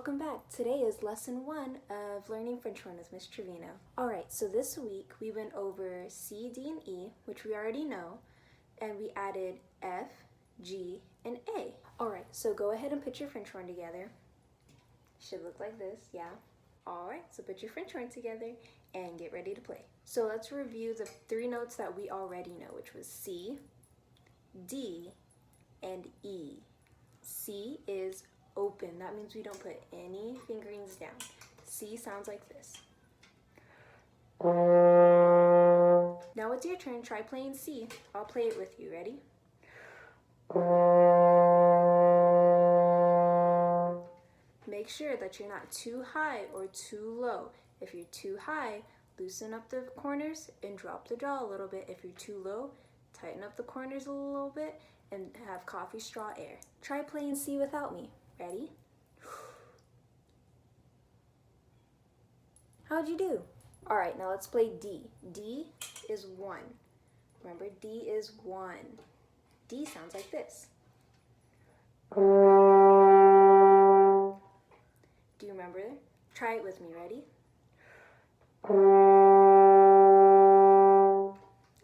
welcome back. Today is lesson 1 of Learning French 1 with Miss Trevino. Alright, so this week we went over C, D, and E, which we already know, and we added F, G, and A. Alright, so go ahead and put your French horn together. Should look like this, yeah. Alright, so put your French horn together and get ready to play. So let's review the 3 notes that we already know, which was C, D, and E. C is open. That means we don't put any fingerings down. C sounds like this. Now it's your turn. Try playing C. I'll play it with you. Ready? Make sure that you're not too high or too low. If you're too high, loosen up the corners and drop the jaw a little bit. If you're too low, tighten up the corners a little bit and have coffee straw air. Try playing C without me. Ready? How'd you do? All right, now let's play D. D is 1. Remember, D is 1. D sounds like this. Do you remember? Try it with me. Ready?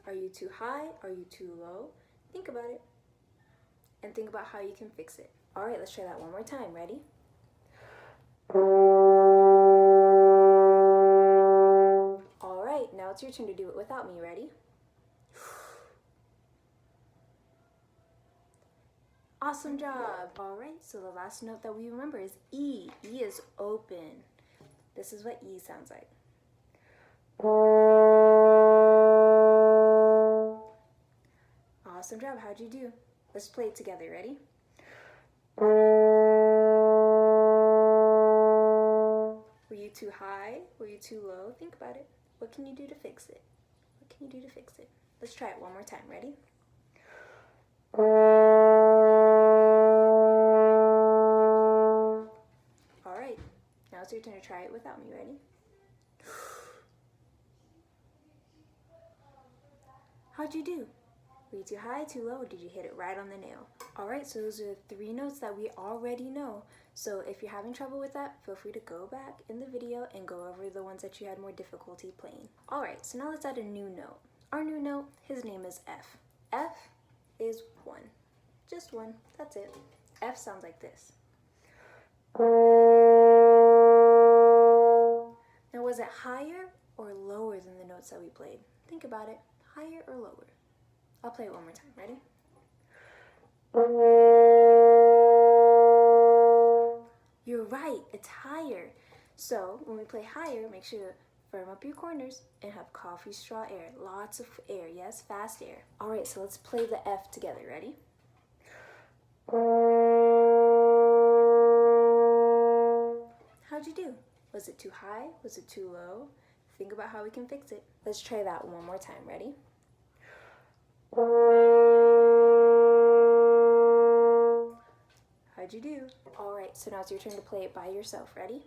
Are you too high? Are you too low? Think about it. And think about how you can fix it. All right, let's try that one more time. Ready? All right, now it's your turn to do it without me. Ready? Awesome job. All right, so the last note that we remember is E. E is open. This is what E sounds like. Awesome job. How'd you do? Let's play it together. Ready? Were you too high? Were you too low? Think about it. What can you do to fix it? What can you do to fix it? Let's try it one more time. Ready? All right. Now it's your turn to try it without me. Ready? How'd you do? Were you too high, too low, or did you hit it right on the nail? All right, so those are 3 notes that we already know. So if you're having trouble with that, feel free to go back in the video and go over the ones that you had more difficulty playing. All right, so now let's add a new note. Our new note, his name is F. F is 1. Just 1, that's it. F sounds like this. Now was it higher or lower than the notes that we played? Think about it, higher or lower? I'll play it one more time. Ready? You're right, it's higher. So when we play higher, make sure to firm up your corners and have coffee straw air. Lots of air, yes, fast air. All right, so let's play the F together. Ready? How'd you do? Was it too high? Was it too low? Think about how we can fix it. Let's try that one more time. Ready? How'd you do? All right, so now it's your turn to play it by yourself. Ready?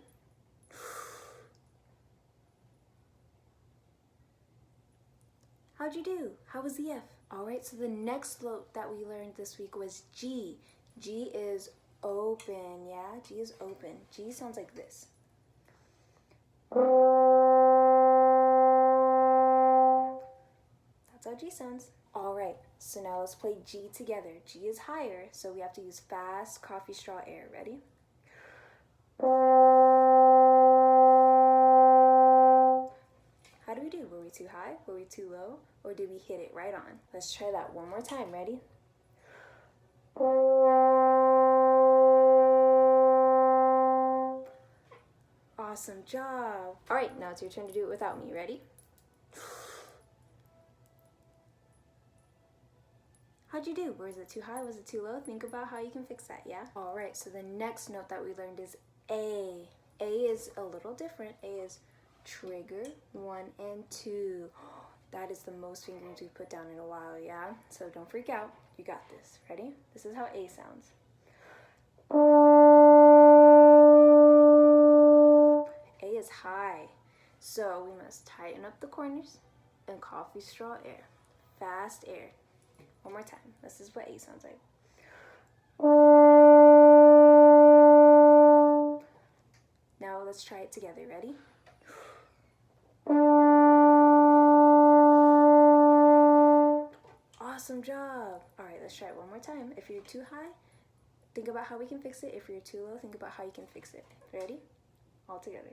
How'd you do? How was the F? All right, so the next note that we learned this week was G. G is open, yeah? G is open. G sounds like this. That's how G sounds. All right, so now let's play G together. G is higher, so we have to use fast coffee straw air. Ready? How do we do? Were we too high? Were we too low? Or did we hit it right on? Let's try that one more time. Ready? Awesome job. All right, now it's your turn to do it without me. Ready? How'd you do? Was it too high? Was it too low? Think about how you can fix that, yeah? All right, so the next note that we learned is A. A is a little different. A is trigger 1 and 2. That is the most fingerings we've put down in a while, yeah? So don't freak out. You got this. Ready? This is how A sounds. A is high. So we must tighten up the corners and coffee straw air. Fast air. One more time. This is what A sounds like. Now let's try it together. Ready? Awesome job. All right, let's try it one more time. If you're too high, think about how we can fix it. If you're too low, think about how you can fix it. Ready? All together.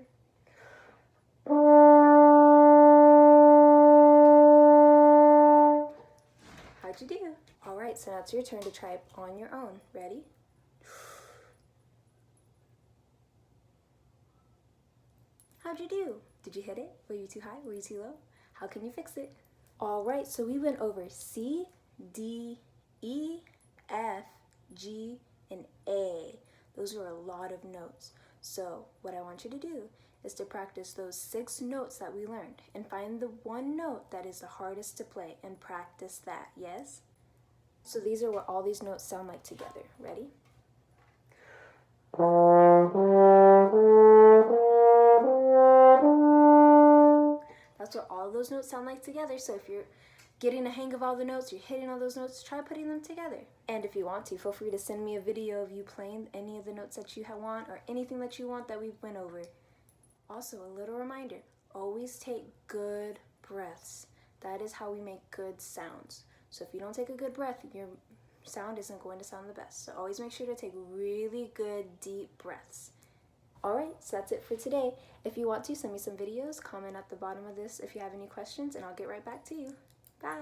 How'd you do? All right, so now it's your turn to try it on your own. Ready? How'd you do? Did you hit it? Were you too high? Were you too low? How can you fix it? All right, so we went over C, D, E, F, G, and A. Those were a lot of notes. So what I want you to do is to practice those 6 notes that we learned and find the one note that is the hardest to play and practice that, yes? So these are what all these notes sound like together. Ready? That's what all those notes sound like together. So if you're getting a hang of all the notes, you're hitting all those notes, try putting them together. And if you want to, feel free to send me a video of you playing any of the notes that you want or anything that you want that we went over. Also, a little reminder, always take good breaths. That is how we make good sounds. So if you don't take a good breath, your sound isn't going to sound the best. So always make sure to take really good, deep breaths. Alright, so that's it for today. If you want to, send me some videos, comment at the bottom of this if you have any questions, and I'll get right back to you. Bye!